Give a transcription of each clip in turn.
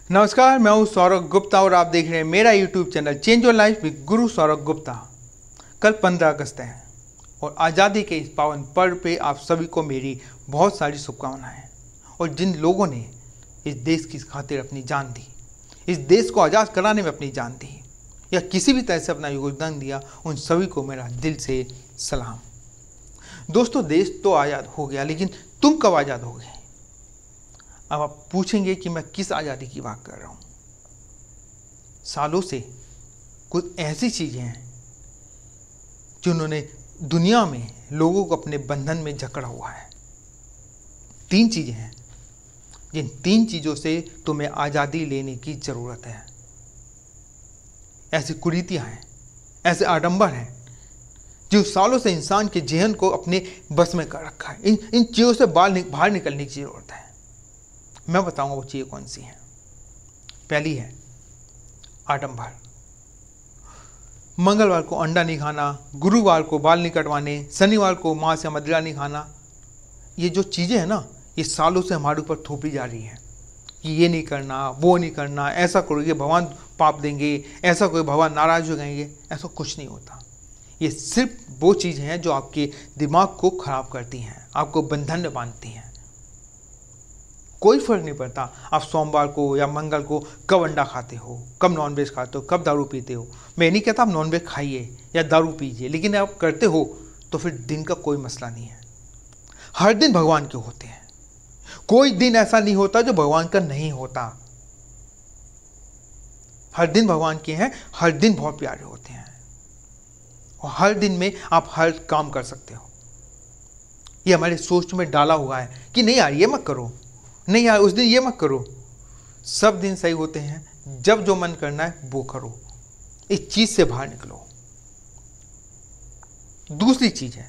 नमस्कार, मैं हूं सौरभ गुप्ता और आप देख रहे हैं मेरा YouTube channel change your life with गुरु सौरभ गुप्ता। कल 15 अगस्त है और आज़ादी के इस पावन पर्व पे आप सभी को मेरी बहुत सारी शुभकामनाएं। और जिन लोगों ने इस देश की खातिर अपनी जान दी, इस देश को आज़ाद कराने में अपनी जान दी या किसी भी तरह से अपना योगदान दिया, उन सभी को मेरा दिल से सलाम। दोस्तों, देश तो आज़ाद हो गया, लेकिन तुम कब आज़ाद हो गए? अब आप पूछेंगे कि मैं किस आज़ादी की बात कर रहा हूँ। सालों से कुछ ऐसी चीज़ें हैं जिन्होंने दुनिया में लोगों को अपने बंधन में जकड़ा हुआ है। 3 चीज़ें हैं जिन 3 चीज़ों से तुम्हें आज़ादी लेने की ज़रूरत है। ऐसी कुरीतियाँ हैं, ऐसे आडंबर हैं जो सालों से इंसान के जेहन को अपने बस में कर रखा है। इन चीज़ों से बाहर निकलने की ज़रूरत है। मैं बताऊंगा वो चीज़ें कौन सी हैं। पहली है आडंबर। मंगलवार को अंडा नहीं खाना, गुरुवार को बाल नहीं कटवाने, शनिवार को मांस या मदिरा नहीं खाना। ये जो चीज़ें हैं ना, ये सालों से हमारे ऊपर थोपी जा रही है कि ये नहीं करना, वो नहीं करना, ऐसा करोगे भगवान पाप देंगे, ऐसा कोई भगवान नाराज हो जाएंगे। ऐसा कुछ नहीं होता। ये सिर्फ वो चीज़ें हैं जो आपके दिमाग को खराब करती हैं, आपको बंधन में बांधती हैं। कोई फर्क नहीं पड़ता आप सोमवार को या मंगल को कब अंडा खाते हो, कब नॉनवेज खाते हो, कब दारू पीते हो। मैं नहीं कहता आप नॉनवेज खाइए या दारू पीजिए, लेकिन आप करते हो तो फिर दिन का कोई मसला नहीं है। हर दिन भगवान के होते हैं, कोई दिन ऐसा नहीं होता जो भगवान का नहीं होता। हर दिन भगवान के हैं, हर दिन बहुत प्यारे होते हैं और हर दिन में आप हर काम कर सकते हो। ये हमारे सोच में डाला हुआ है कि नहीं यार ये मत करो, नहीं यार उस दिन ये मत करो। सब दिन सही होते हैं, जब जो मन करना है वो करो। इस चीज से बाहर निकलो। दूसरी चीज है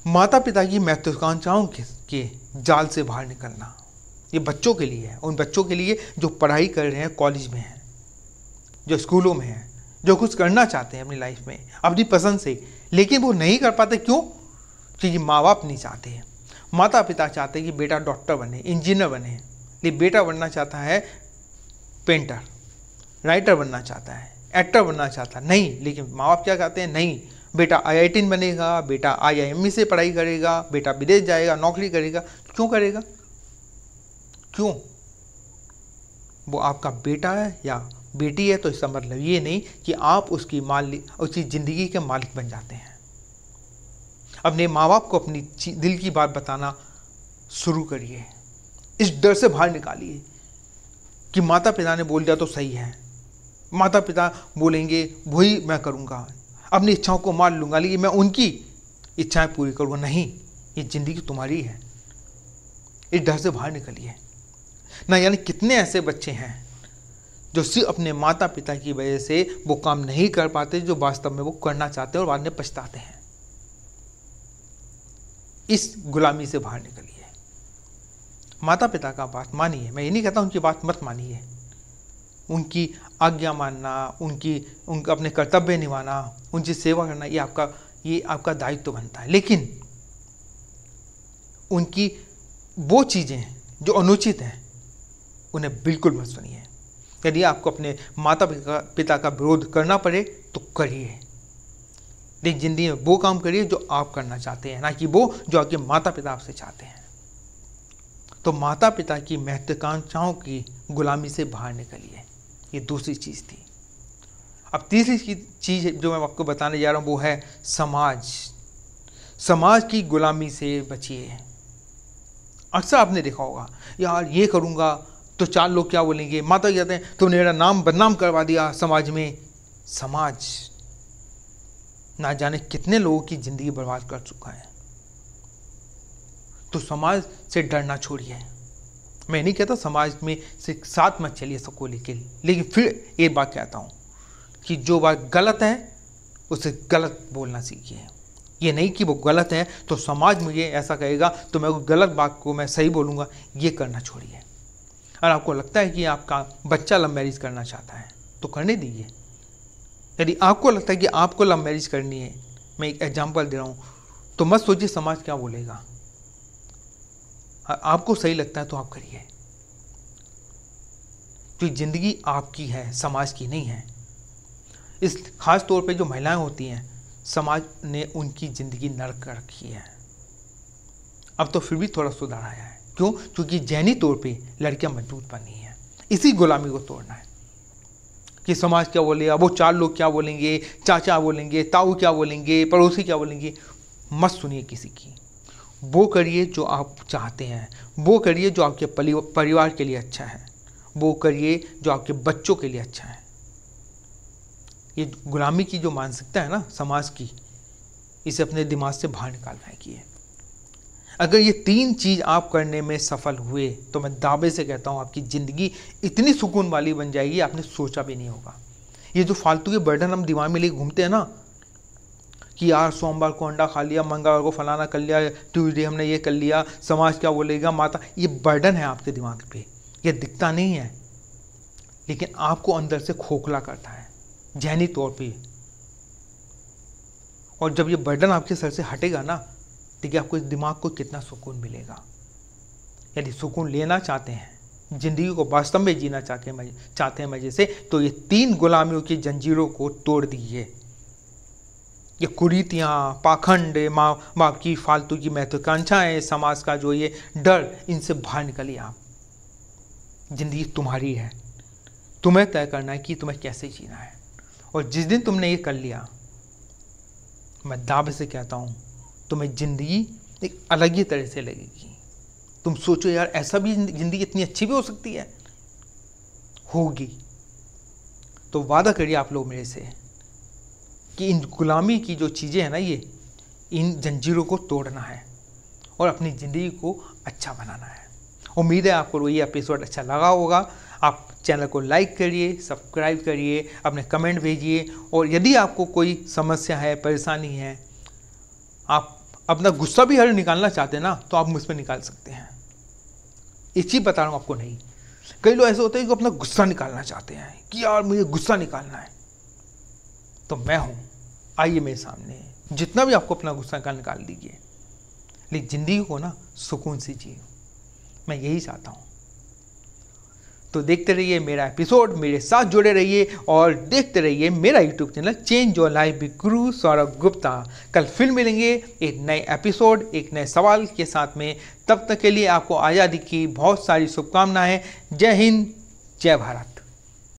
माता पिता की महत्वाकांक्षाओं के जाल से बाहर निकलना। ये बच्चों के लिए है, उन बच्चों के लिए जो पढ़ाई कर रहे हैं, कॉलेज में हैं, जो स्कूलों में हैं, जो कुछ करना चाहते हैं अपनी लाइफ में अपनी पसंद से, लेकिन वो नहीं कर पाते। क्यों? क्योंकि माँ बाप नहीं चाहते हैं। माता पिता चाहते हैं कि बेटा डॉक्टर बने, इंजीनियर बने, लेकिन बेटा बनना चाहता है पेंटर, राइटर बनना चाहता है, एक्टर बनना चाहता है। नहीं, लेकिन माँ बाप क्या कहते हैं? नहीं, बेटा IIT बनेगा, बेटा IIM से पढ़ाई करेगा, बेटा विदेश जाएगा, नौकरी करेगा। क्यों करेगा? क्यों? वो आपका बेटा है या बेटी है तो इसका मतलब ये नहीं कि आप उसकी ज़िंदगी के मालिक बन जाते हैं। अपने माँ बाप को अपनी दिल की बात बताना शुरू करिए। इस डर से बाहर निकालिए कि माता पिता ने बोल दिया तो सही है, माता पिता बोलेंगे वही मैं करूँगा, अपनी इच्छाओं को मान लूँगा, लेकिन मैं उनकी इच्छाएं पूरी करूँगा। नहीं, ये ज़िंदगी तुम्हारी है। इस डर से बाहर निकलिए ना। यानी कितने ऐसे बच्चे हैं जो सिर्फ अपने माता पिता की वजह से वो काम नहीं कर पाते जो वास्तव में वो करना चाहते हैं और बाद में पछताते हैं। इस गुलामी से बाहर निकलिए। माता पिता का बात मानिए। मैं ये नहीं कहता उनकी बात मत मानिए। उनकी आज्ञा मानना, उनका अपने कर्तव्य निभाना, उनकी सेवा करना, ये आपका दायित्व बनता है। लेकिन उनकी वो चीज़ें जो अनुचित हैं उन्हें बिल्कुल मत सुनिए। यदि आपको अपने माता पिता का विरोध करना पड़े तो करिए, लेकिन जिंदगी में वो काम करिए जो आप करना चाहते हैं, ना कि वो जो आपके माता पिता आपसे चाहते हैं। तो माता पिता की महत्वाकांक्षाओं की गुलामी से बाहर निकलिए। ये दूसरी चीज़ थी। अब तीसरी चीज़ जो मैं आपको बताने जा रहा हूँ वो है समाज। समाज की गुलामी से बचिए। अक्सर आपने देखा होगा, यार ये करूँगा तो 4 लोग क्या बोलेंगे। माता कहते हैं तुमने मेरा नाम बदनाम करवा दिया समाज में। समाज ना जाने कितने लोगों की जिंदगी बर्बाद कर चुका है। तो समाज से डरना छोड़िए। मैं नहीं कहता समाज में से साथ मत चलिए सबको लेके, लेकिन फिर एक बात कहता हूँ कि जो बात गलत है उसे गलत बोलना सीखिए। ये नहीं कि वो गलत है तो समाज मुझे ऐसा कहेगा तो मैं गलत बात को मैं सही बोलूँगा, ये करना छोड़िए। अगर आपको लगता है कि आपका बच्चा लव मैरिज करना चाहता है तो करने दीजिए। यदि आपको लगता है कि आपको लव मैरिज करनी है, मैं एक एग्जांपल दे रहा हूँ, तो मत सोचिए समाज क्या बोलेगा। आपको सही लगता है तो आप करिए। क्योंकि ज़िंदगी आपकी है, समाज की नहीं है। इस खास तौर पे जो महिलाएं होती हैं, समाज ने उनकी ज़िंदगी नरक कर रखी है। अब तो फिर भी थोड़ा सुधार आया है। क्यों? क्योंकि ज़हनी तौर पे लड़कियां मजबूत बनी हैं। इसी गुलामी को तोड़ना है कि समाज क्या बोलेगा, वो 4 लोग क्या बोलेंगे, चाचा बोलेंगे, ताऊ क्या बोलेंगे, पड़ोसी क्या बोलेंगे। मत सुनिए किसी की। वो करिए जो आप चाहते हैं, वो करिए जो आपके परिवार के लिए अच्छा है, वो करिए जो आपके बच्चों के लिए अच्छा है। ये गुलामी की जो मानसिकता है ना समाज की, इसे अपने दिमाग से बाहर निकालना है। कि अगर ये 3 चीज़ आप करने में सफल हुए तो मैं दावे से कहता हूँ आपकी ज़िंदगी इतनी सुकून वाली बन जाएगी, आपने सोचा भी नहीं होगा। ये जो फालतू के बर्डन हम दिमाग में लेके घूमते हैं ना कि यार सोमवार को अंडा खा लिया, मंगलवार को फलाना कर लिया, ट्यूसडे हमने ये कर लिया, समाज क्या बोलेगा, माता, ये बर्डन है आपके दिमाग पे। ये दिखता नहीं है लेकिन आपको अंदर से खोखला करता है ज़हनी तौर पे। और जब ये बर्डन आपके सर से हटेगा ना, देखिए आपको इस दिमाग को कितना सुकून मिलेगा। यदि सुकून लेना चाहते हैं, ज़िंदगी को वास्तव में जीना चाहते हैं मज़े से, तो ये 3 गुलामियों की जंजीरों को तोड़ दीजिए। ये कुरीतियाँ, पाखंड, माँ बाप की फालतू की महत्वाकांक्षाएं, समाज का जो ये डर, इनसे बाहर निकलिए आप। ज़िंदगी तुम्हारी है, तुम्हें तय करना है कि तुम्हें कैसे जीना है। और जिस दिन तुमने ये कर लिया, मैं दावे से कहता हूँ तुम्हें ज़िंदगी एक अलग ही तरह से लगेगी। तुम सोचो यार, ऐसा भी ज़िंदगी इतनी अच्छी भी हो सकती है, होगी। तो वादा करिए आप लोग मेरे से कि इन गुलामी की जो चीज़ें हैं ना, ये इन जंजीरों को तोड़ना है और अपनी ज़िंदगी को अच्छा बनाना है। उम्मीद है आपको ये एपिसोड अच्छा लगा होगा। आप चैनल को लाइक करिए, सब्सक्राइब करिए, अपने कमेंट भेजिए। और यदि आपको कोई समस्या है, परेशानी है, आप अपना गुस्सा भी हर निकालना चाहते हैं ना, तो आप मुझ पर निकाल सकते हैं। एक चीज़ बता रहा हूँ आपको, नहीं, कई लोग ऐसे होते हैं कि अपना गुस्सा निकालना चाहते हैं कि यार मुझे गुस्सा निकालना है, तो मैं हूँ, आइए मेरे सामने, जितना भी आपको अपना गुस्सा निकाल दीजिए, लेकिन ज़िंदगी को ना सुकून से जिए। मैं यही चाहता हूँ। तो देखते रहिए मेरा एपिसोड, मेरे साथ जुड़े रहिए और देखते रहिए मेरा YouTube channel change your life with गुरु सौरभ गुप्ता। कल फिर मिलेंगे एक नए एपिसोड, एक नए सवाल के साथ में। तब तक के लिए आपको आज़ादी की बहुत सारी शुभकामनाएं। जय हिंद, जय भारत।